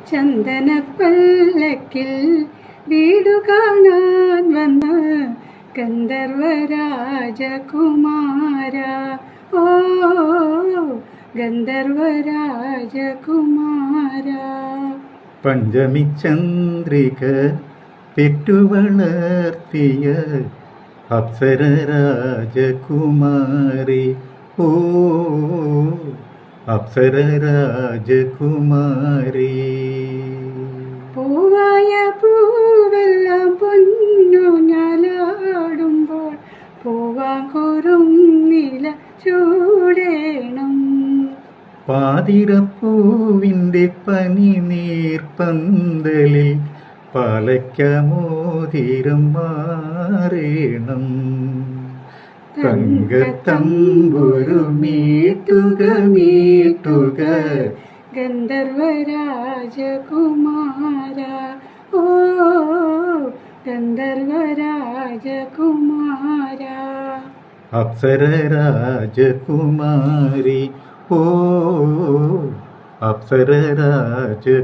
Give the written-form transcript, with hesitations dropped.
ചന്ദനപ്പല്ലക്കിൽ വീടു കാണാൻ വന്ന ഗന്ധർവരാജകുമാര, ഓ ഗന്ധർവരാജകുമാര. പഞ്ചമിചന്ദ്രിക പെറ്റുവളർത്തിയ അപ്സര രാജകുമാരി, ഓ അപ്സര രാജകുമാരി. പൂവായ പൂവെല്ലാം പൊന്നു ഞാലാടുമ്പോൾ പൂവാങ്കുറും നില ചൂടേണം. പാതിരപ്പൂവിൻ്റെ പനിനീർപ്പന്തലിൽ പാലയ്ക്കമോതിരം മാറേണം. തങ്കത്തമ്പുരു മീട്ടുക മീട്ടുക ഗന്ധർവരാജകുമാര, ഓ ഗന്ധർവരാജകുമാര. അപ്സര രാജകുമാരി, ഓ അപ്സര രാജകുമാരി.